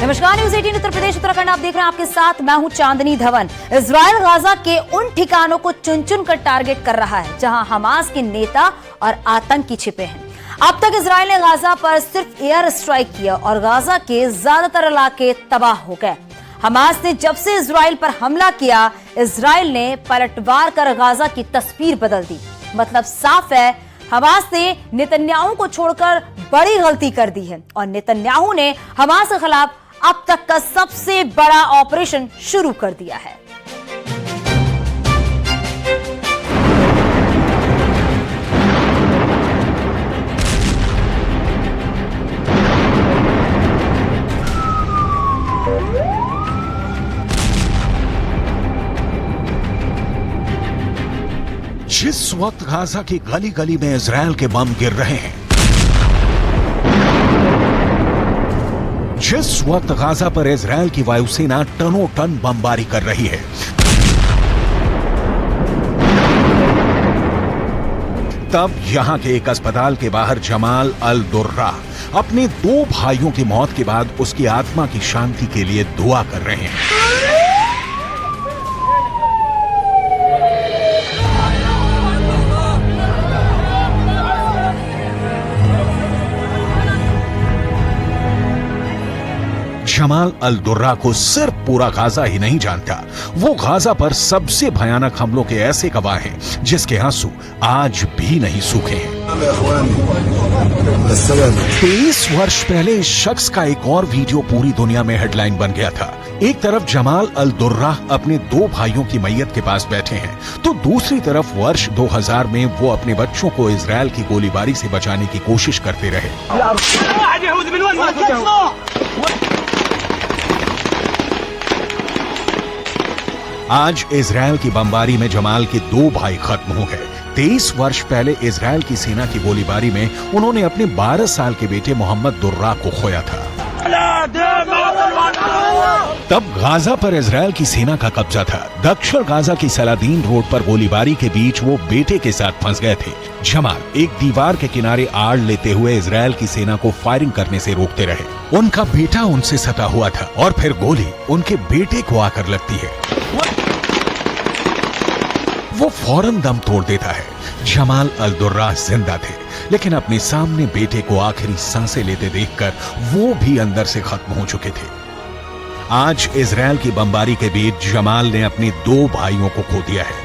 नमस्कार, न्यूज़ 18 उत्तर प्रदेश उत्तराखंड आप देख रहे हैं। आपके साथ मैं हूं चांदनी धवन। इजराइल गाजा के उन ठिकानों को चुन चुन कर टारगेट कर रहा है जहां हमास के नेता और आतंकी छिपे हैं। अब तक इजराइल ने गाजा पर सिर्फ एयर स्ट्राइक किया और गाजा के ज्यादातर इलाके तबाह हो गए। हमास ने जब से इजराइल पर हमला किया, इजराइल ने पलटवार कर गाजा की तस्वीर बदल दी। मतलब साफ है, हमास ने नेतन्याहू को छोड़कर बड़ी गलती कर दी है और नेतन्याहू ने हमास के खिलाफ अब तक का सबसे बड़ा ऑपरेशन शुरू कर दिया है। जिस वक्त गाजा की गली गली में इजराइल के बम गिर रहे हैं, जिस वक्त गाजा पर इजराइल की वायुसेना टनों टन बमबारी कर रही है, तब यहां के एक अस्पताल के बाहर जमाल अल दुर्रा अपने 2 भाइयों की मौत के बाद उसकी आत्मा की शांति के लिए दुआ कर रहे हैं। जमाल अल दुर्रा को सिर्फ पूरा गाजा ही नहीं जानता, वो गाजा पर सबसे भयानक हमलों के ऐसे गवाह हैं जिसके आंसू आज भी नहीं सूखे हैं। 23 वर्ष पहले इस शख्स का एक और वीडियो पूरी दुनिया में हेडलाइन बन गया था। एक तरफ जमाल अल दुर्रा अपने 2 भाइयों की मैयत के पास बैठे हैं, तो दूसरी तरफ वर्ष 2000 में वो अपने बच्चों को इजराइल की गोलीबारी से बचाने की कोशिश करते रहे। आज इजराइल की बमबारी में जमाल के 2 भाई खत्म हो गए। 23 वर्ष पहले इजराइल की सेना की गोलीबारी में उन्होंने अपने 12 साल के बेटे मोहम्मद दुर्रा को खोया था। तब गाजा पर इजराइल की सेना का कब्जा था। दक्षिण गाजा की सलादीन रोड पर गोलीबारी के बीच वो बेटे के साथ फंस गए थे। जमाल एक दीवार के किनारे आड़ लेते हुए इजराइल की सेना को फायरिंग करने से रोकते रहे। उनका बेटा उनसे सटा हुआ था और फिर गोली उनके बेटे को आकर लगती है। वो फौरन दम तोड़ देता है। जमाल अल दुर्रा जिंदा थे, लेकिन अपने सामने बेटे को आखिरी सांसें लेते देखकर वो भी अंदर से खत्म हो चुके थे। आज इजराइल की बमबारी के बीच जमाल ने अपने 2 भाइयों को खो दिया है।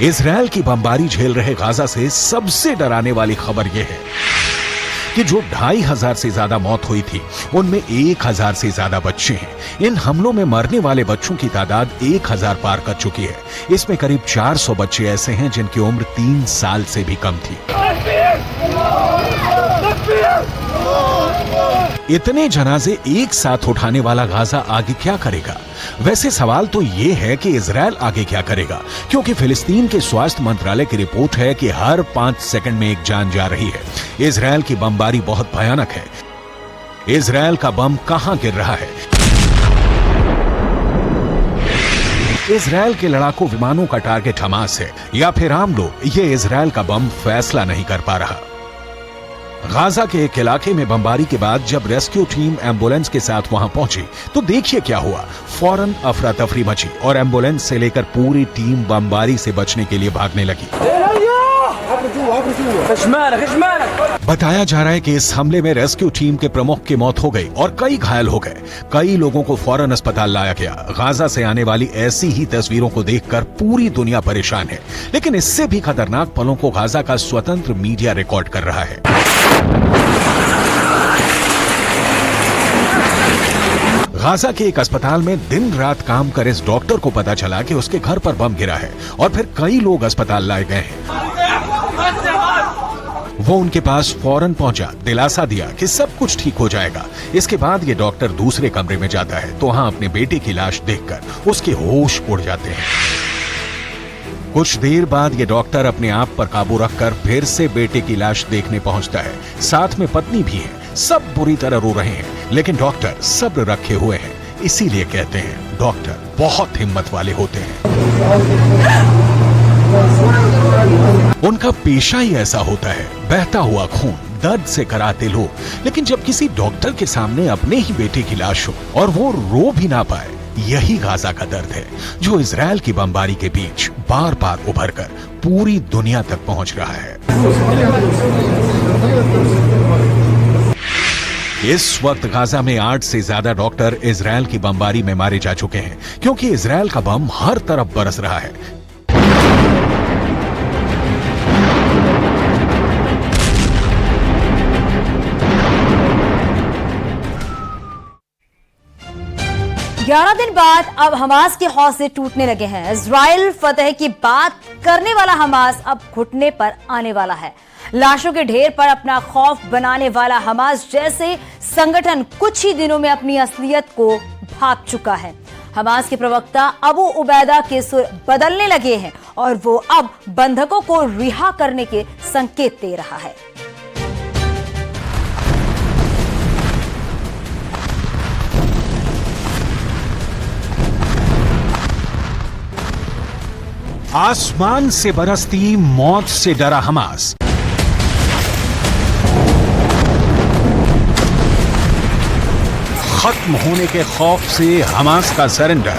इजराइल की बमबारी झेल रहे गाजा से सबसे डराने वाली खबर यह है कि जो 2500 से ज्यादा मौत हुई थी, उनमें 1000 से ज्यादा बच्चे हैं। इन हमलों में मरने वाले बच्चों की तादाद 1000 पार कर चुकी है। इसमें करीब 400 बच्चे ऐसे हैं जिनकी उम्र 3 साल से भी कम थी। इतने जनाजे एक साथ उठाने वाला गाजा आगे क्या करेगा? वैसे सवाल तो ये है कि इजराइल आगे क्या करेगा, क्योंकि फिलिस्तीन के स्वास्थ्य मंत्रालय की रिपोर्ट है कि हर 5 सेकंड में एक जान जा रही है। इजराइल की बमबारी बहुत भयानक है। इजराइल का बम कहां गिर रहा है? इजराइल के लड़ाकू विमानों का टारगेट हमास है या फिर आम लोग? ये इजराइल का बम फैसला नहीं कर पा रहा। गाजा के एक इलाके में बमबारी के बाद जब रेस्क्यू टीम एम्बुलेंस के साथ वहां पहुंची तो देखिए क्या हुआ। फौरन अफरा तफरी मची और एम्बुलेंस से लेकर पूरी टीम बमबारी से बचने के लिए भागने लगी। बताया जा रहा है कि इस हमले में रेस्क्यू टीम के प्रमुख की मौत हो गई और कई घायल हो गए। कई लोगों को फौरन अस्पताल लाया गया। गाजा से आने वाली ऐसी ही तस्वीरों को देखकर पूरी दुनिया परेशान है, लेकिन इससे भी खतरनाक पलों को गाजा का स्वतंत्र मीडिया रिकॉर्ड कर रहा है। गाजा के एक अस्पताल में दिन रात काम कर इस डॉक्टर को पता चला कि उसके घर पर बम गिरा है और फिर कई लोग अस्पताल लाए गए हैं। वो उनके पास फौरन पहुंचा, दिलासा दिया कि सब कुछ ठीक हो जाएगा। इसके बाद ये डॉक्टर दूसरे कमरे में जाता है तो वहां अपने बेटे की लाश देखकर उसके होश उड़ जाते हैं। कुछ देर बाद ये डॉक्टर अपने आप पर काबू रखकर फिर से बेटे की लाश देखने पहुंचता है। साथ में पत्नी भी है। सब बुरी तरह रो रहे हैं, लेकिन डॉक्टर सब्र रखे हुए हैं। इसीलिए कहते हैं डॉक्टर बहुत हिम्मत वाले होते हैं। उनका पेशा ही ऐसा होता है, बहता हुआ खून, दर्द से कराते लोग। लेकिन जब किसी डॉक्टर के सामने अपने ही बेटे की लाश हो और वो रो भी ना पाए, यही गाजा का दर्द है जो इजराइल की बमबारी के बीच बार बार उभर कर पूरी दुनिया तक पहुंच रहा है। इस वक्त गाजा में 8 से ज्यादा डॉक्टर इजराइल की बमबारी में मारे जा चुके हैं, क्योंकि इजराइल का बम हर तरफ बरस रहा है। ग्यारह दिन बाद अब हमास के हौसले टूटने लगे हैं। इजराइल फतह की बात करने वाला हमास अब घुटने पर आने वाला है। लाशों के ढेर पर अपना खौफ बनाने वाला हमास जैसे संगठन कुछ ही दिनों में अपनी असलियत को भाप चुका है। हमास के प्रवक्ता अबू उबैदा के सुर बदलने लगे हैं और वो अब बंधकों को रिहा करने के संकेत दे रहा है। आसमान से बरसती मौत से डरा हमास। खत्म होने के खौफ से हमास का सरेंडर।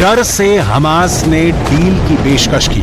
डर से हमास ने डील की पेशकश की।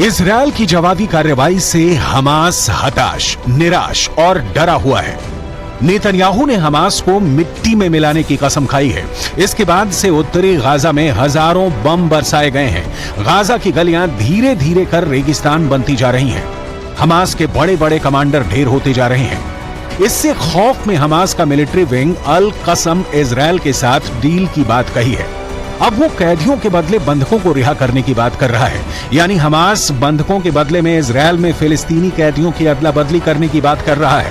इजराइल की जवाबी कार्रवाई से हमास हताश, निराश और डरा हुआ है। नेतन्याहू ने हमास को मिट्टी में मिलाने की कसम खाई है। इसके बाद से उत्तरी गाजा में हजारों बम बरसाए गए हैं। गाजा की गलियां धीरे धीरे कर रेगिस्तान बनती जा रही हैं। हमास के बड़े बड़े कमांडर ढेर होते जा रहे हैं। इससे खौफ में हमास का मिलिट्री विंग अल कसम इजराइल के साथ डील की बात कही है। अब वो कैदियों के बदले बंधकों को रिहा करने की बात कर रहा है। यानी हमास बंधकों के बदले में इजराइल में फिलिस्तीनी कैदियों की अदला बदली करने की बात कर रहा है।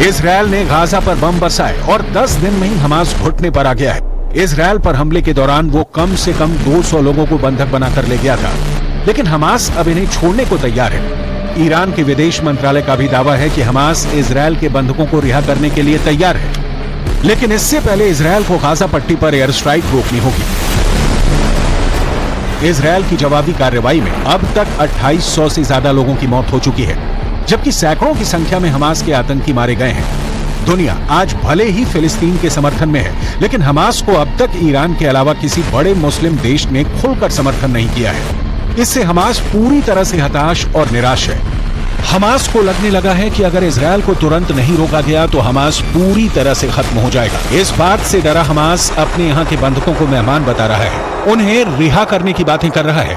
इजराइल ने गाजा पर बम बरसाए और 10 दिन में ही हमास घुटने पर आ गया है। इजराइल पर हमले के दौरान वो कम से कम 200 लोगों को बंधक बनाकर ले गया था, लेकिन हमास अब इन्हें छोड़ने को तैयार है। ईरान के विदेश मंत्रालय का भी दावा है कि हमास इजराइल के बंधकों को रिहा करने के लिए तैयार है, लेकिन इससे पहले इजराइल को गाजा पट्टी पर एयर स्ट्राइक रोकनी होगी। इजराइल की जवाबी कार्रवाई में अब तक 2800 से ज्यादा लोगों की मौत हो चुकी है, जबकि सैकड़ों की संख्या में हमास के आतंकी मारे गए हैं। दुनिया आज भले ही फिलिस्तीन के समर्थन में है, लेकिन हमास को अब तक ईरान के अलावा किसी बड़े मुस्लिम देश ने खुलकर समर्थन नहीं किया है। इससे हमास पूरी तरह से हताश और निराश है। हमास को लगने लगा है कि अगर इजराइल को तुरंत नहीं रोका गया तो हमास पूरी तरह से खत्म हो जाएगा। इस बात से डरा हमास अपने यहाँ के बंधकों को मेहमान बता रहा है, उन्हें रिहा करने की बातें कर रहा है।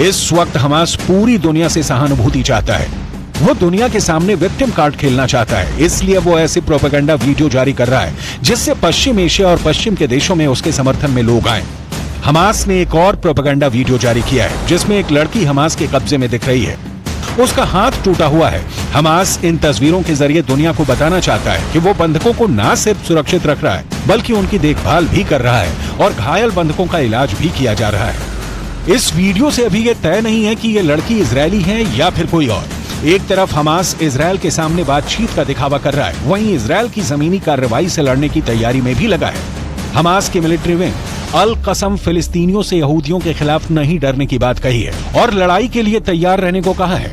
इस वक्त हमास पूरी दुनिया से सहानुभूति चाहता है। वो दुनिया के सामने विक्टिम कार्ड खेलना चाहता है, इसलिए वो ऐसे प्रोपेगेंडा वीडियो जारी कर रहा है जिससे पश्चिम एशिया और पश्चिम के देशों में उसके समर्थन में लोग आए। हमास ने एक और प्रोपेगेंडा वीडियो जारी किया है जिसमें एक लड़की हमास के कब्जे में दिख रही है। उसका हाथ टूटा हुआ है। हमास इन तस्वीरों के जरिए दुनिया को बताना चाहता है कि वो बंधकों को न सिर्फ सुरक्षित रख रहा है, बल्कि उनकी देखभाल भी कर रहा है और घायल बंधकों का इलाज भी किया जा रहा है। इस वीडियो से अभी ये तय नहीं है कि ये लड़की इजरायली है या फिर कोई और। एक तरफ हमास इजराइल के सामने बातचीत का दिखावा कर रहा है, वहीं इजराइल की जमीनी कार्रवाई से लड़ने की तैयारी में भी लगा है। हमास के मिलिट्री विंग अल कसम फिलिस्तीनियों से यहूदियों के खिलाफ नहीं डरने की बात कही है और लड़ाई के लिए तैयार रहने को कहा है।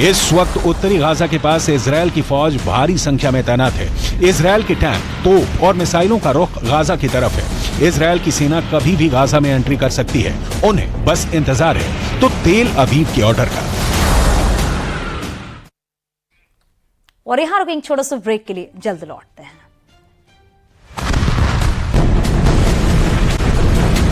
इस वक्त उत्तरी गाजा के पास इजराइल की फौज भारी संख्या में तैनात है। इजराइल के टैंक, तोप और मिसाइलों का रुख गाजा की तरफ है। इजरायल की सेना कभी भी गाजा में एंट्री कर सकती है, उन्हें बस इंतजार है तो तेल अवीव के ऑर्डर का। और यहां रुकेंगे छोटे से ब्रेक के लिए, जल्द लौटते हैं।